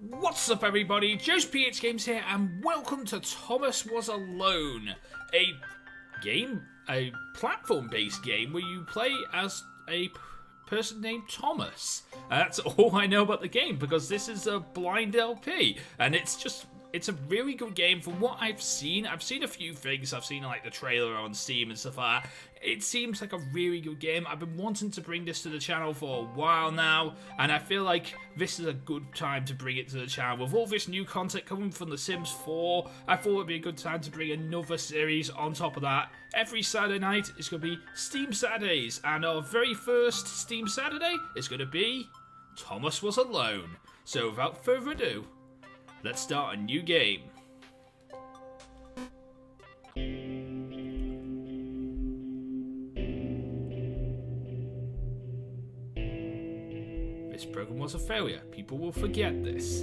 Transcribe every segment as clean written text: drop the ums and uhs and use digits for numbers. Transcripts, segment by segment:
What's up everybody, Jepmgaming here and welcome to Thomas Was Alone, a platform based game where you play as a person named Thomas. That's all I know about the game because this is a blind LP and it's a really good game from what I've seen. I've seen a few things. I've seen like the trailer on Steam and stuff like that. It seems like a really good game. I've been wanting to bring this to the channel for a while now, and I feel like this is a good time to bring it to the channel. With all this new content coming from The Sims 4, I thought it would be a good time to bring another series on top of that. Every Saturday night is going to be Steam Saturdays, and our very first Steam Saturday is going to be Thomas Was Alone. So without further ado, let's start a new game. This program was a failure. People will forget this.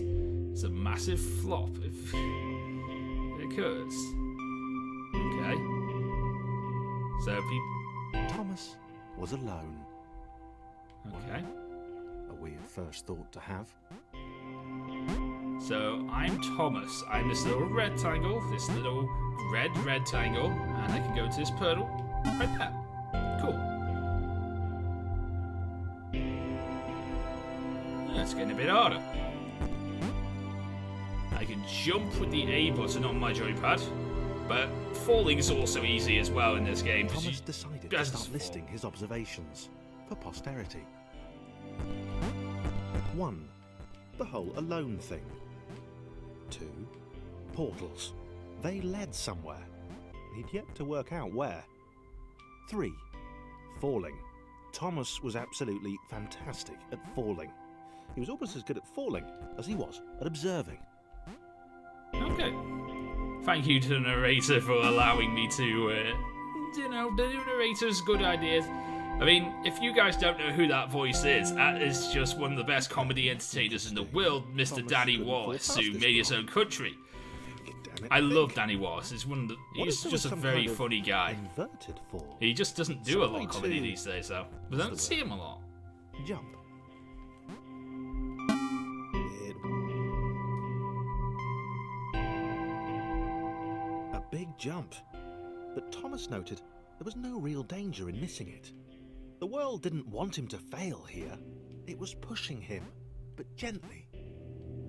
It's a massive flop if it occurs. Okay. So Thomas was alone. Okay. A weird first thought to have. So I'm Thomas. I'm this little rectangle, this little red rectangle, and I can go into this portal right there. Cool. It's getting a bit harder. I can jump with the A button on my joypad, but falling is also easy as well in this game. Thomas decided to start listing his observations for posterity. 1. The whole alone thing. 2. Portals. They led somewhere. He'd yet to work out where. 3. Falling. Thomas was absolutely fantastic at falling. He was almost as good at falling as he was at observing. Okay. Thank you to the narrator for allowing me to, the narrator's good ideas. I mean, if you guys don't know who that voice is, that is just one of the best comedy entertainers in the world, Mr. Danny Wallace, who made his own country. I love Danny Wallace. He's just a very funny guy. He just doesn't do a lot of comedy these days, though. But I don't see him a lot. Jump. A big jump. But Thomas noted there was no real danger in missing it. The world didn't want him to fail here. It was pushing him, but gently.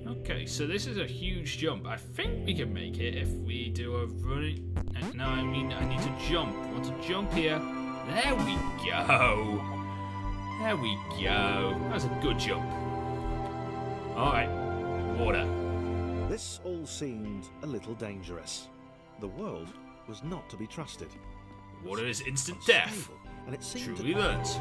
Okay, so this is a huge jump. I think we can make it if we do a running... No, I mean, I need to jump. I want to jump here. There we go. There we go. That was a good jump. Alright, water. This all seemed a little dangerous. The world was not to be trusted. Water is instant death. And it seemed truly learnt.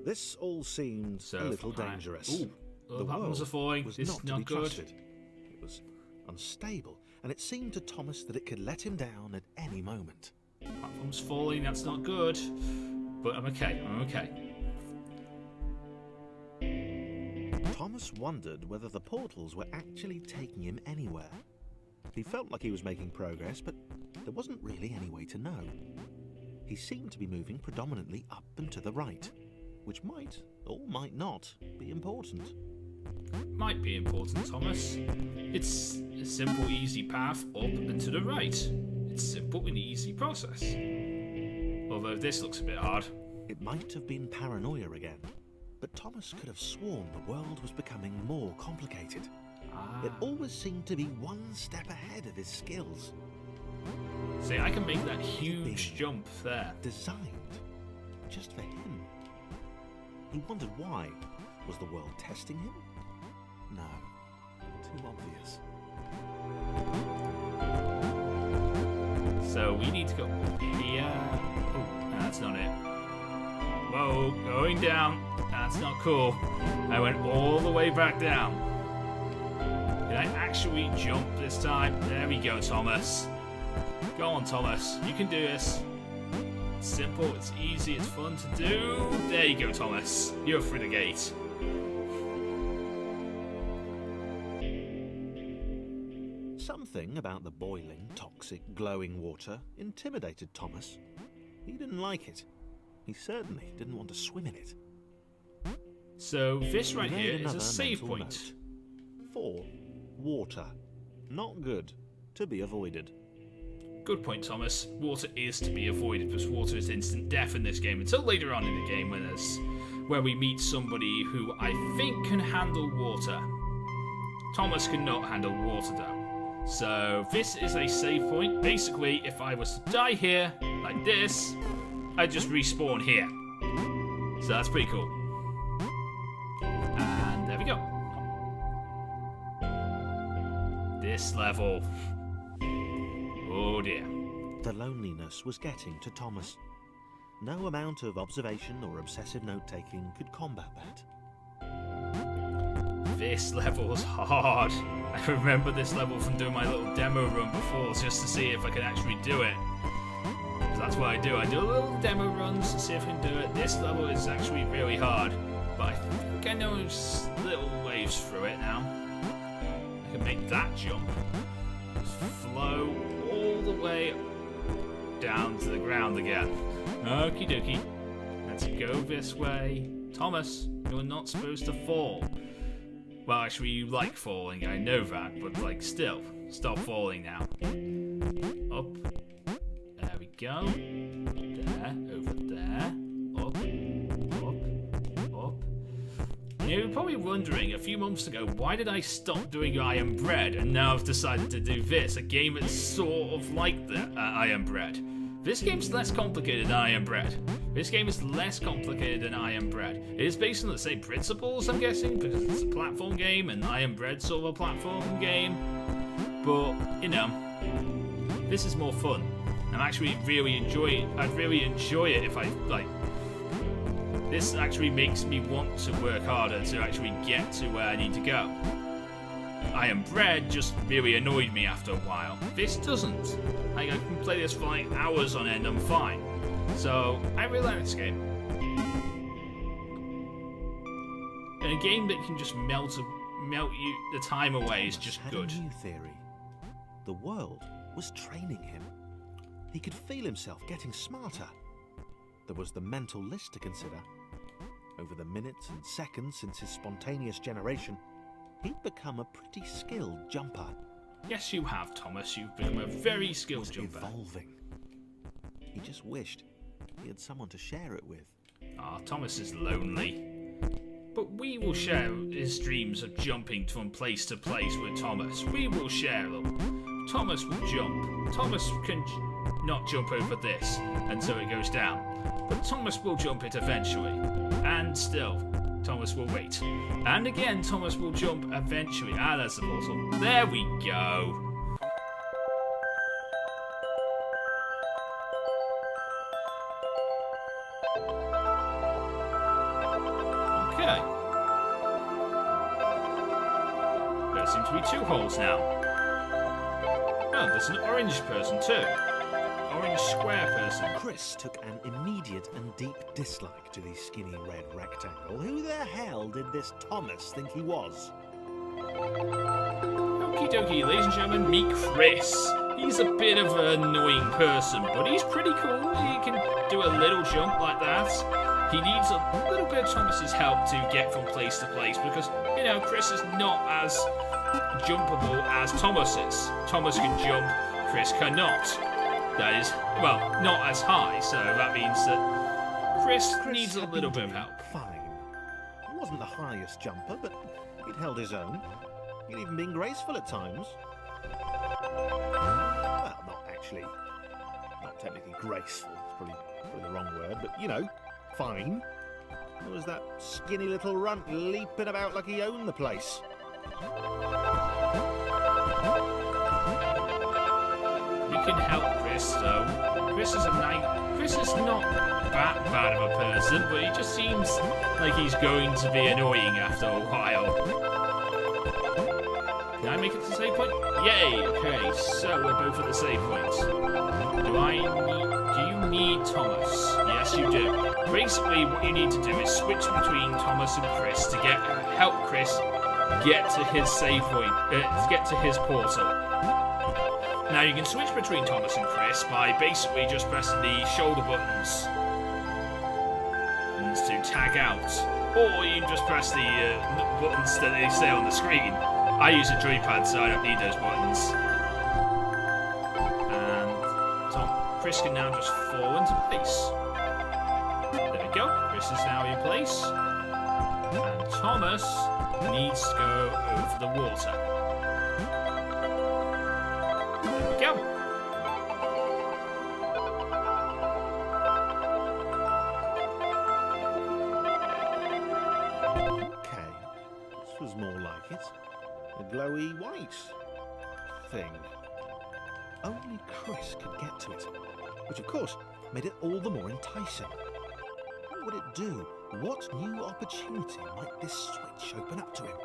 This all seemed a little dangerous. Ooh, the buttons are falling. Was this is not good. Trusted. It was unstable, and it seemed to Thomas that it could let him down at any moment. Platform's falling. That's not good. But I'm okay. I'm okay. Thomas wondered whether the portals were actually taking him anywhere. He felt like he was making progress, but there wasn't really any way to know. He seemed to be moving predominantly up and to the right, which might, or might not, be important. Might be important, Thomas. It's a simple, easy path up and to the right. It's simple and easy process. Although this looks a bit hard. It might have been paranoia again, but Thomas could have sworn the world was becoming more complicated. It always seemed to be one step ahead of his skills. See, I can make that huge jump there. Designed just for him. He wondered why. Was the world testing him? No. Too obvious. So we need to go here. Oh, that's not it. Whoa, going down. That's not cool. I went all the way back down. Did I actually jump this time? There we go, Thomas. Go on, Thomas. You can do this. It's simple, it's easy, it's fun to do. There you go, Thomas. You're through the gate. Something about the boiling, toxic, glowing water intimidated Thomas. He didn't like it. He certainly didn't want to swim in it. So this right He made here is another a save mental point. note. 4. Water. Not good. To be avoided. Good point, Thomas. Water is to be avoided because water is instant death in this game until later on in the game where we meet somebody who I think can handle water. Thomas cannot handle water though. So this is a save point. Basically, if I was to die here, like this, I'd just respawn here. So that's pretty cool. And there we go. This level. Oh dear. The loneliness was getting to Thomas. No amount of observation or obsessive note-taking could combat that. This level's hard. I remember this level from doing my little demo run before just to see if I can actually do it. So that's what I do. I do little demo runs to see if I can do it. This level is actually really hard, but I think I know little ways through it now. I can make that jump. Just flow all the way down to the ground again. Okie dokie. Let's go this way. Thomas, you're not supposed to fall. Well, actually, you like falling, I know that, but, like, still. Stop falling now. Up. There we go. There, over there. Up, up. You know, you're probably wondering, a few months ago, why did I stop doing I Am Bread, and now I've decided to do this, a game that's sort of like the I Am Bread. This game's less complicated than I Am Bread. This game is less complicated than I Am Bread. It is based on the same principles, I'm guessing, because it's a platform game, and I Am Bread sort of a platform game. But, you know, this is more fun. I'm actually really enjoying it. I'd really enjoy it if I, like... This actually makes me want to work harder to actually get to where I need to go. I Am Bread just really annoyed me after a while. This doesn't. Like, I can play this for like hours on end, I'm fine. So, I really like this game. And a game that can just melt you the time away is just good. Had a new theory. The world was training him. He could feel himself getting smarter. There was the mental list to consider. Over the minutes and seconds since his spontaneous generation, he'd become a pretty skilled jumper. Yes, you have, Thomas. You've become a very skilled jumper. Evolving. He just wished he had someone to share it with. Ah, Thomas is lonely. But we will share his dreams of jumping from place to place with Thomas. We will share them. Thomas will jump. Thomas can not jump over this until it goes down. But Thomas will jump it eventually. And still, Thomas will wait. And again, Thomas will jump eventually. Ah, that's the portal. There we go. Okay. There seem to be 2 holes now. Oh, there's an orange person too. Orange square person. Chris took an immediate and deep dislike to the skinny red rectangle. Who the hell did this Thomas think he was? Okie dokie, ladies and gentlemen, meet Chris. He's a bit of an annoying person, but he's pretty cool. He can do a little jump like that. He needs a little bit of Thomas's help to get from place to place because, you know, Chris is not as jumpable as Thomas is. Thomas can jump, Chris cannot. That is, well, not as high, so that means that Chris needs a little bit of help. Fine. He wasn't the highest jumper, but he'd held his own. He'd even been graceful at times. Well, not technically graceful. It's probably the wrong word, but you know, fine. There was that skinny little runt leaping about like he owned the place. We can help Chris, though. Chris is not that bad of a person, but he just seems like he's going to be annoying after a while. Can I make it to the save point? Yay! Okay, so we're both at the save point. Do you need Thomas? Yes, you do. Basically, what you need to do is switch between Thomas and Chris to help Chris get to his save point, to get to his portal. Now you can switch between Thomas and Chris by basically just pressing the shoulder buttons. buttons to tag out, or you can just press the buttons that they say on the screen. I use a joypad, so I don't need those buttons. And Chris can now just fall into place. There we go. Chris is now in place. And Thomas needs to go over the water. There we go. Okay, this was more like it. A glowy white thing. Only Chris could get to it, which of course made it all the more enticing. What would it do? What new opportunity might this switch open up to him?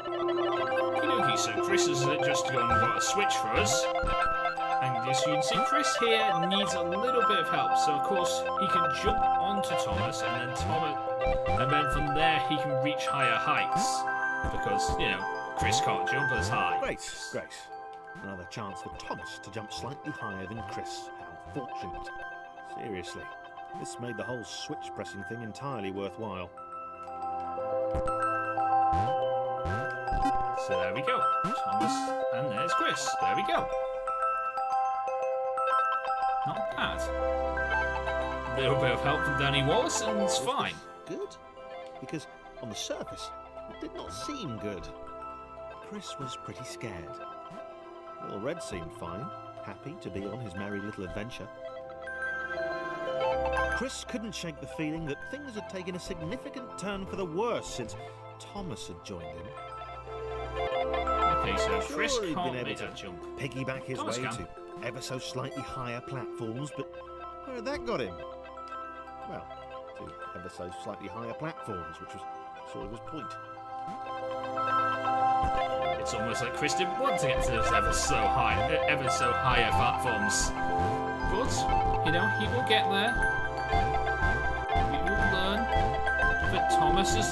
Okay, so Chris has just gone and got a switch for us. And as you can see, Chris here needs a little bit of help. So of course he can jump onto Thomas, and then from there he can reach higher heights. Because, you know, Chris can't jump as high. Great. Another chance for Thomas to jump slightly higher than Chris. How fortunate. Seriously, this made the whole switch pressing thing entirely worthwhile. So there we go. Thomas, and there's Chris. There we go. Not bad. A little bit of help from Danny Wallace, and it's fine. Good? Because on the surface, it did not seem good. Chris was pretty scared. Little Red seemed fine, happy to be on his merry little adventure. Chris couldn't shake the feeling that things had taken a significant turn for the worse since Thomas had joined him. Okay, so Chris Sure, he'd can't been make able that to jump. piggyback his Thomas way can. to ever so slightly higher platforms, but where had that got him? Well, to ever so slightly higher platforms, which was sort of his point. It's almost like Chris didn't want to get to those ever so higher platforms. But, you know, he will get there. We will learn that Thomas is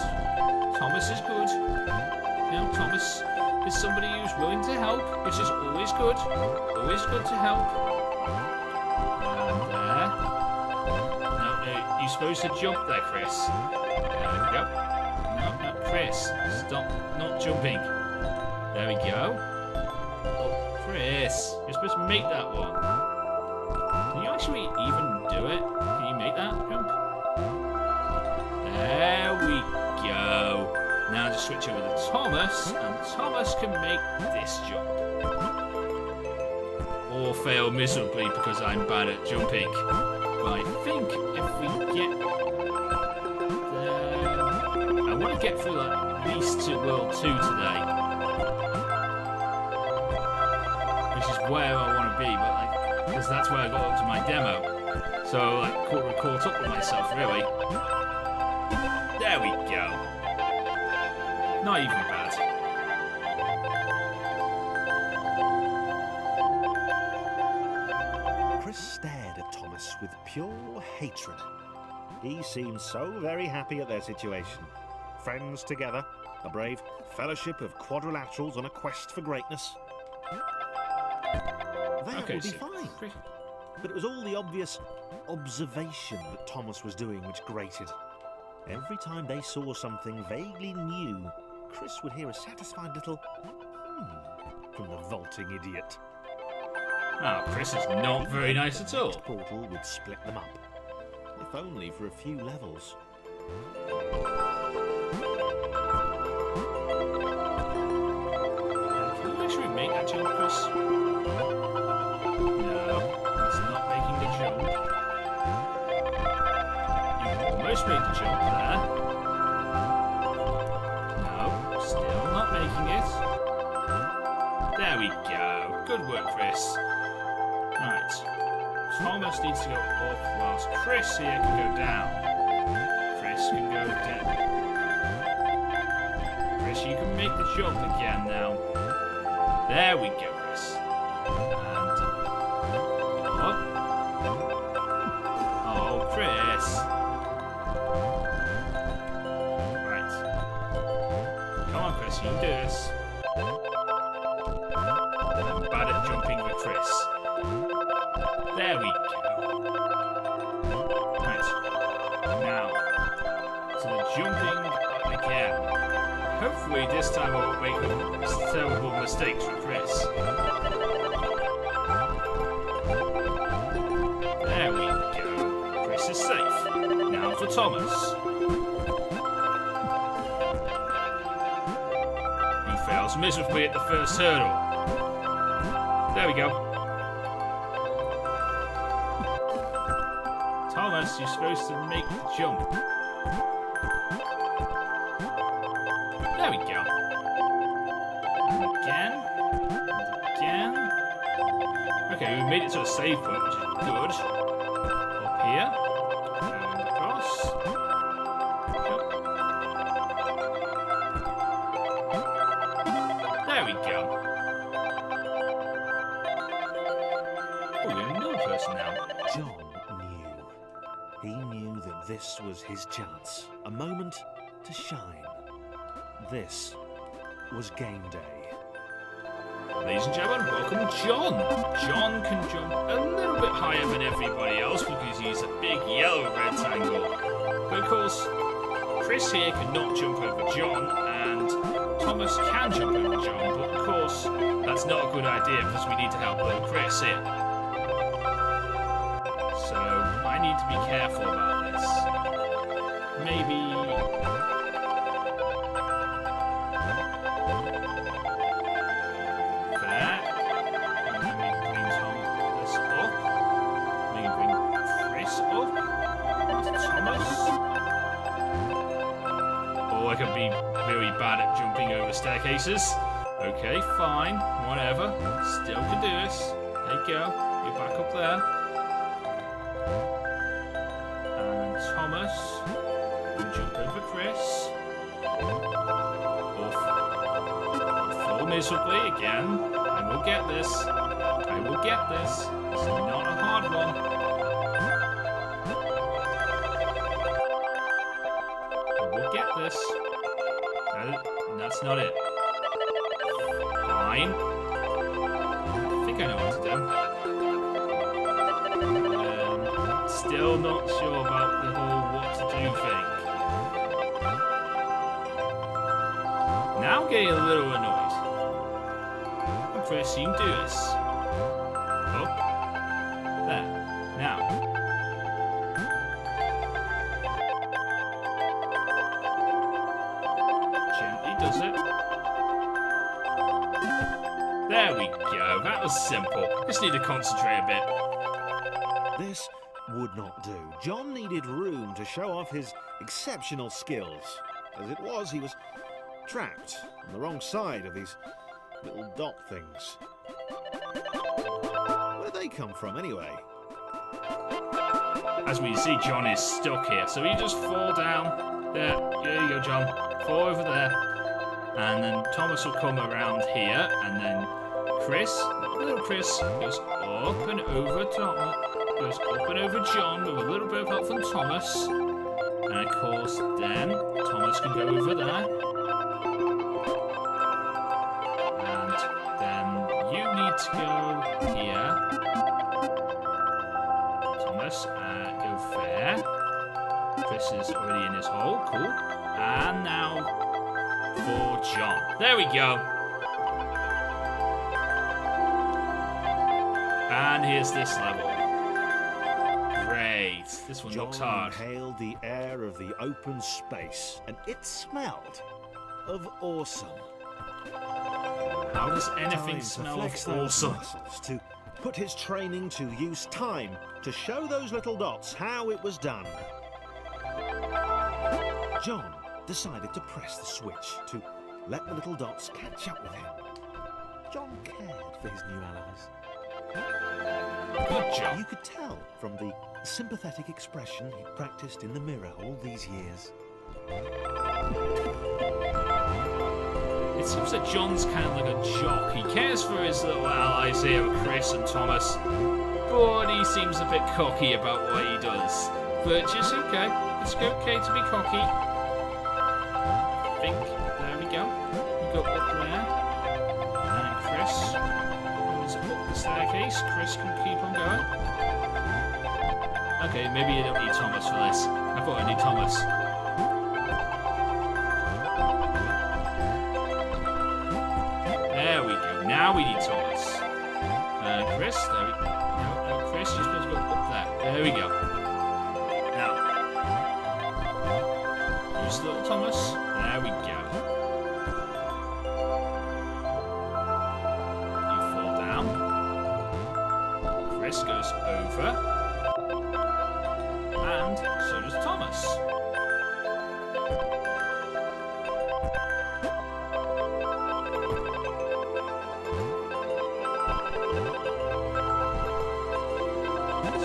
good. You know, Thomas is somebody who's willing to help, which is always good. Always good to help. And there. No, you're supposed to jump there, Chris. There we go. No, Chris, stop not jumping. There we go. Oh, Chris, you're supposed to make that one. Can you actually even do it? Can you make that jump? There we go. Now just switch over to Thomas, and Thomas can make this jump. Or fail miserably because I'm bad at jumping. But I think if we get there... I want to get through at least to World 2 today. Where I want to be, but because that's where I got up to my demo, so like caught up with myself really. There we go. Not even bad. Chris stared at Thomas with pure hatred. He seemed so very happy at their situation. Friends together, a brave fellowship of quadrilaterals on a quest for greatness. That would be fine. But it was all the obvious observation that Thomas was doing which grated. Every time they saw something vaguely new, Chris would hear a satisfied little from the vaulting idiot. Ah, Chris is not very nice at all. The portal would split them up, if only for a few levels. Can you actually make that jump, Chris? Almost made the jump there. No, still not making it. There we go. Good work, Chris. Right. Thomas needs to go up whilst Chris here can go down. Chris can go down. Chris, you can make the jump again now. There we go, Chris. And up. Oh, Chris. You can do this. I'm bad at jumping with Chris. There we go. Right. Now, jumping again. Hopefully this time I won't make terrible mistakes with Chris. There we go. Chris is safe. Now for Thomas. He fails miserably at the first hurdle. There we go. Thomas, you're supposed to make the jump. There we go. And again. And again. Okay, we made it to a safe point, which is good. Up here. And across. Yep. There we go. Oh, we're another person now. John knew. He knew that this was his chance. A moment to shine. This was game day. Ladies and gentlemen, welcome John. John can jump a little bit higher than everybody else because he's a big yellow rectangle. But of course, Chris here cannot jump over John, and Thomas can jump over John, but of course, that's not a good idea because we need to help little Chris here. So, I need to be careful about this. Maybe... I can be really bad at jumping over staircases. Okay, fine, whatever. Still can do this. There you go. You're back up there. And Thomas can jump over Chris. Fall miserably again. I will get this. I will get this. It's not a hard one. Get this. That's not it. Fine. I think I know what to do. Still not sure about the whole what to do thing. Now I'm getting a little annoyed. Oh, Chris, you can do this. Oh. There. Now. Does it? There we go. That was simple. Just need to concentrate a bit. This would not do. John needed room to show off his exceptional skills. As it was, he was trapped on the wrong side of these little dot things. Where do they come from, anyway? As we see, John is stuck here, so he just fall down. There you go, John. Fall over there. And then Thomas will come around here, and then little Chris, goes up and over Thomas, goes up and over John with a little bit of help from Thomas. And of course, then Thomas can go over there. And then you need to go here. Thomas, go there. Chris is already in his hole, cool. And now for John. There we go. And here's this level. Great. This one looks hard. John inhaled the air of the open space, and it smelled of awesome. How does anything Time smell to flex of those awesome? muscles, to put his training to use, time to show those little dots how it was done. John decided to press the switch to let the little dots catch up with him. John cared for his new allies. Good job. You could tell from the sympathetic expression he practiced in the mirror all these years. It seems that John's kind of like a jock. He cares for his little allies here, Chris and Thomas, but he seems a bit cocky about what he does. But it's okay. It's okay to be cocky. I think. There we go. We go up there. And Chris goes up the staircase. Chris can keep on going. Okay, maybe you don't need Thomas for this. I thought I need Thomas. now we need Thomas. Chris, there we go. No, Chris, you're supposed to go up there. There we go. Now, use little Thomas. There we go. You fall down. Chris goes over. And so does Thomas.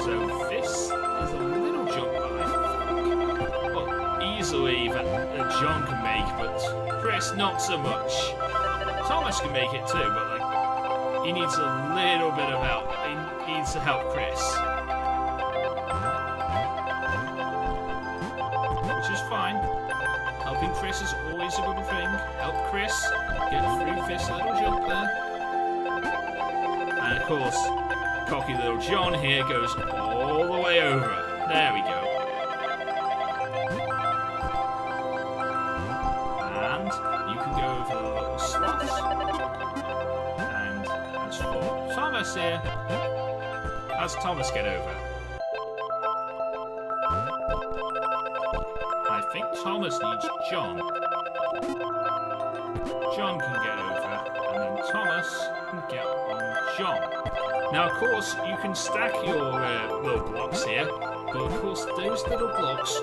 So this is a little jump that well, easily that John can make, but Chris not so much. Thomas can make it too, but like he needs a little bit of help. He needs to help Chris. Which is fine. Helping Chris is always a good thing. Help Chris get through this little jump there. And of course, cocky little John here goes all the way over. There we go. And you can go over the little slots. And as for Thomas here, how does Thomas get over? I think Thomas needs John. John can get over, and then Thomas can get on John. Now, of course, you can stack your little blocks here, but of course, those little blocks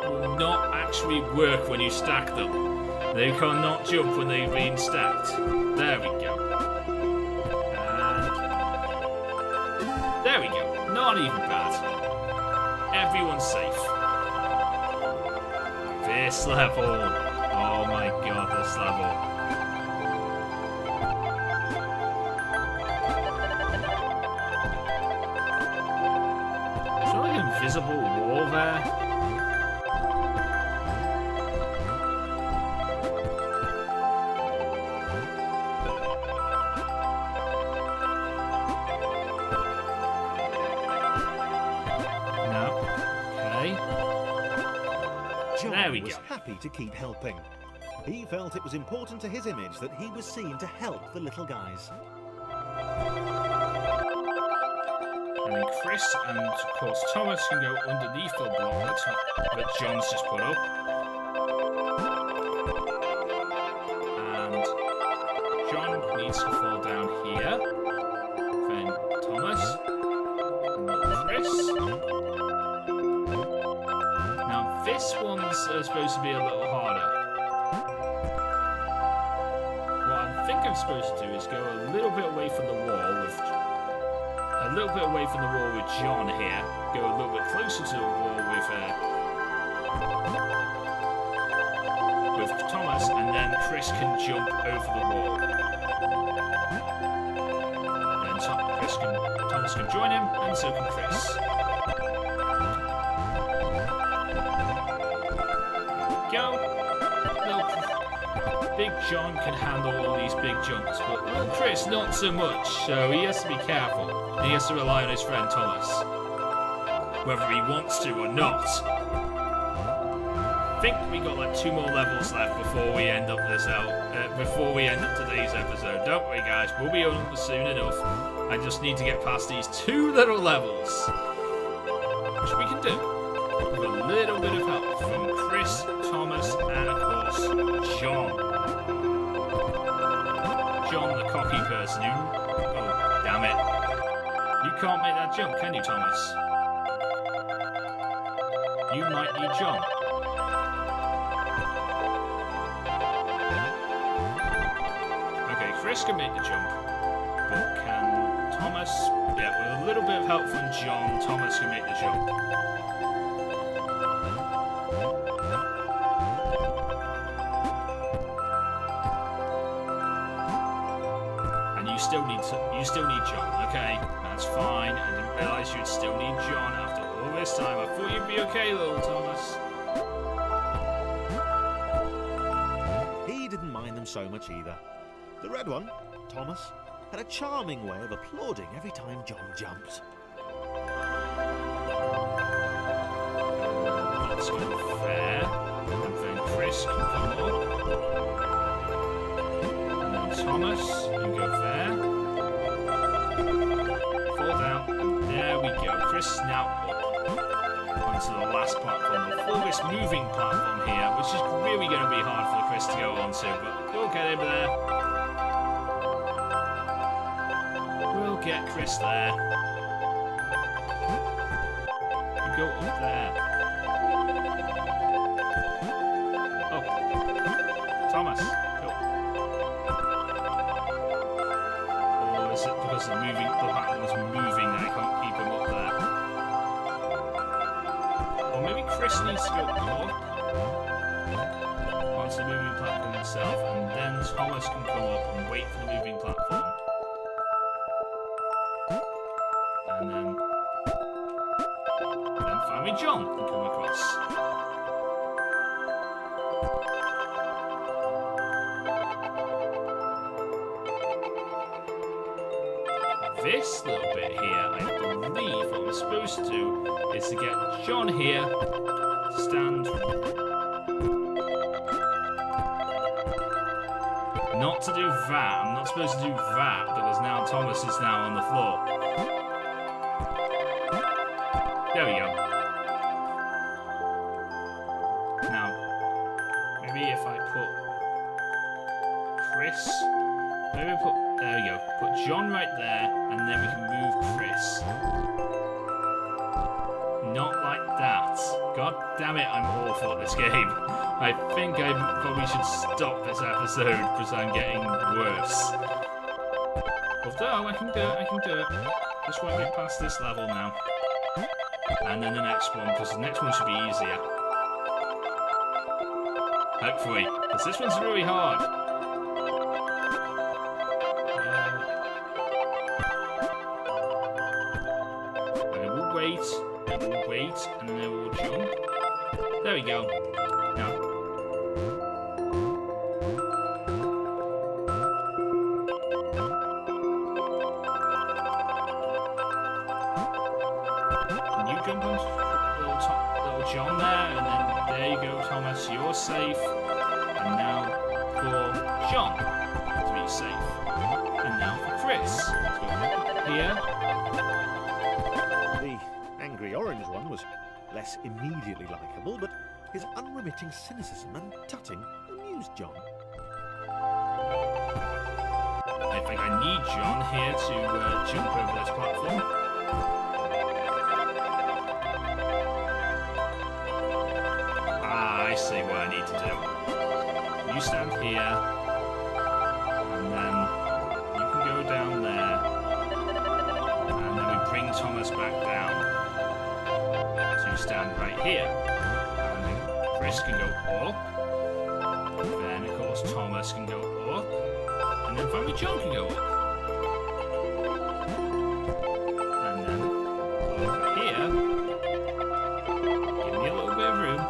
will not actually work when you stack them. They cannot jump when they've been stacked. There we go. And there we go. Not even bad. Everyone's safe. This level. Oh my god, this level. Invisible wall there. No. Okay. John There we was go. happy to keep helping. He felt it was important to his image that he was seen to help the little guys. And then Chris and, of course, Thomas can go underneath the block that John's just put up. And John needs to fall down here. Then Thomas. And then Chris. Now, this one's supposed to be a little harder. What I think I'm supposed to do is go a little bit away from the wall with John here. Go a little bit closer to the wall with Thomas, and then Chris can jump over the wall. And Thomas can join him, and so can Chris. Go. Big John can handle all these big jumps, but little Chris not so much, so he has to be careful. And he has to rely on his friend Thomas, whether he wants to or not. I think we got like 2 more levels left before we end up today's episode, don't we, guys? We'll be on soon enough. I just need to get past these 2 little levels, which we can do with a little bit of help from Chris, Thomas, and of course John. John, the cocky person who... Oh, damn it. You can't make that jump, can you, Thomas? You might need John. Okay, Chris can make the jump. But can Thomas... Yeah, with a little bit of help from John, Thomas can make the jump. You still need John, okay? That's fine. I didn't realise you'd still need John after all this time. I thought you'd be okay, little Thomas. He didn't mind them so much either. The red one, Thomas, had a charming way of applauding every time John jumped. Let's go there. And then Chris can come up. And then Thomas, you go there. Chris is now up onto the last platform before this moving platform here, which is really going to be hard for Chris to go onto, but we'll get him there. We'll get Chris there. You go up there. Oh, Thomas. Cool. Or is it because the platform's moving that I can't keep him up there? Or maybe Chris needs to go up onto the moving platform itself, and then Thomas can come up and wait for the moving platform. And then finally John can come across. This little bit here, I believe what I'm supposed to do is to get John here to stand. Not to do that. I'm not supposed to do that because now Thomas is now on the floor. There we go. Now, maybe if I put Chris, maybe there we go. Put John right there, and then we can move Chris. Not like that. God damn it, I'm awful at this game. I think I probably should stop this episode because I'm getting worse. Although, I can do it. Just want to get past this level now. And then the next one, because the next one should be easier. Hopefully, because this one's really hard. We'll wait, and then we'll jump. There we go. Now. Can you jump on little John there? And then there you go, Thomas, you're safe. And now for John to be safe. And now for Chris. So here. The orange one was less immediately likeable, but his unremitting cynicism and tutting amused John. I think I need John here to jump over this platform. Ah, I see what I need to do. You stand here, and then you can go down there, and then we bring Thomas back down. Stand right here, and then Chris can go up, then of course Thomas can go up, and then finally John can go up, and then over here, give me a little bit of room,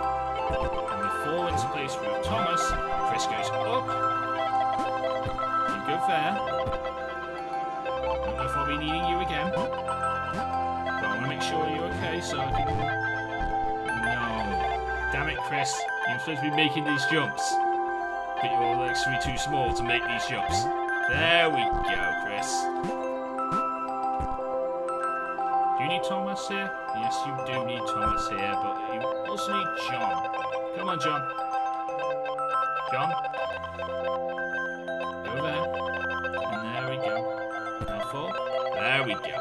and we fall into place with Thomas. Chris goes up, you go there. I don't know if I'll be needing you again, but I want to make sure you're okay so I can. Damn it, Chris. You're supposed to be making these jumps. But you're actually too small to make these jumps. There we go, Chris. Do you need Thomas here? Yes, you do need Thomas here, but you also need John. Come on, John. John? Go there. And there we go. Now fall. There we go.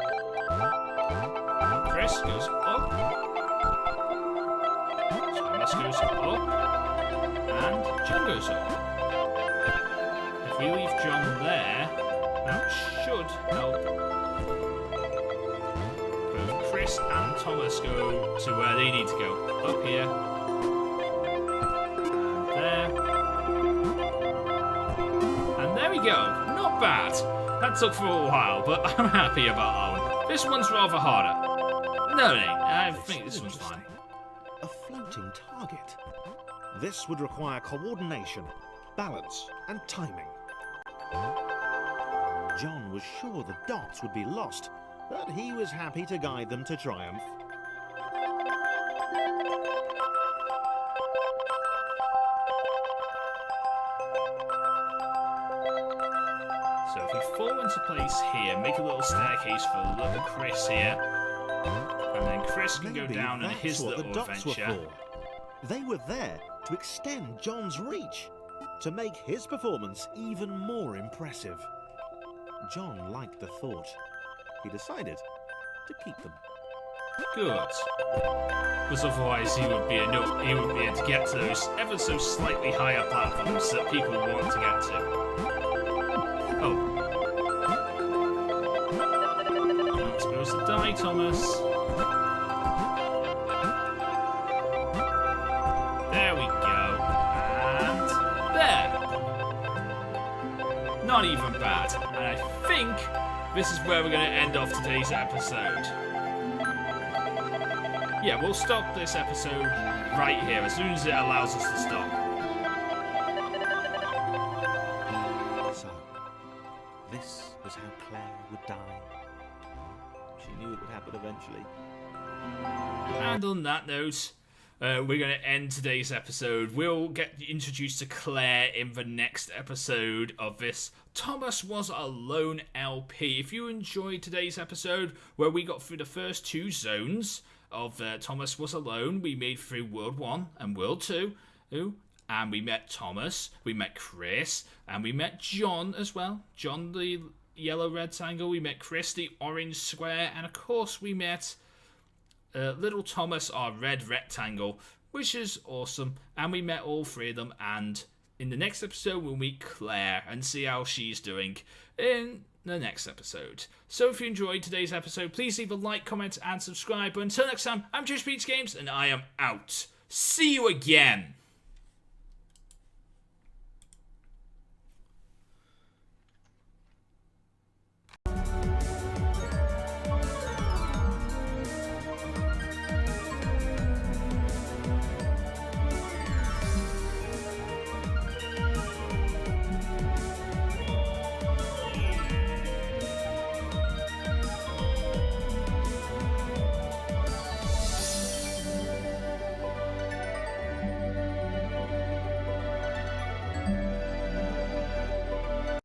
And Chris goes up. Goes up, and John goes up. If we leave John there, that should help both Chris and Thomas go to where they need to go. Up here, and there we go. Not bad. That took for a while, but I'm happy about that one. This one's rather harder. No, it ain't. I think this one's fine. A floating target. This would require coordination, balance, and timing. John was sure the dots would be lost, but he was happy to guide them to triumph. So if we fall into place here, make a little staircase for little Chris here, And then Chris can go Maybe down on that's his what little the dots adventure. were for. They were there to extend John's reach, to make his performance even more impressive. John liked the thought. He decided to keep them. Good. Because otherwise he would be able to get to those ever so slightly higher platforms that people want to get to. Oh. You're not supposed to die, Thomas. There we go. And there. Not even bad. And I think this is where we're going to end off today's episode. Yeah, we'll stop this episode right here as soon as it allows us to stop. So, this was how Claire would die. She knew it would happen eventually. And on that note, we're going to end today's episode. We'll get introduced to Claire in the next episode of this Thomas Was Alone LP. If you enjoyed today's episode, where we got through the first 2 zones of Thomas Was Alone, we made through World 1 and World 2, and we met Thomas, we met Chris, and we met John as well. John the yellow rectangle, we met Chris the orange square, and of course we met little Thomas, our red rectangle, which is awesome. And we met all 3 of them, and in the next episode we'll meet Claire and see how she's doing in the next episode. So if you enjoyed today's episode, please leave a like, comment, and subscribe. But until next time, I'm Jepmgaming, and I am out. See you again!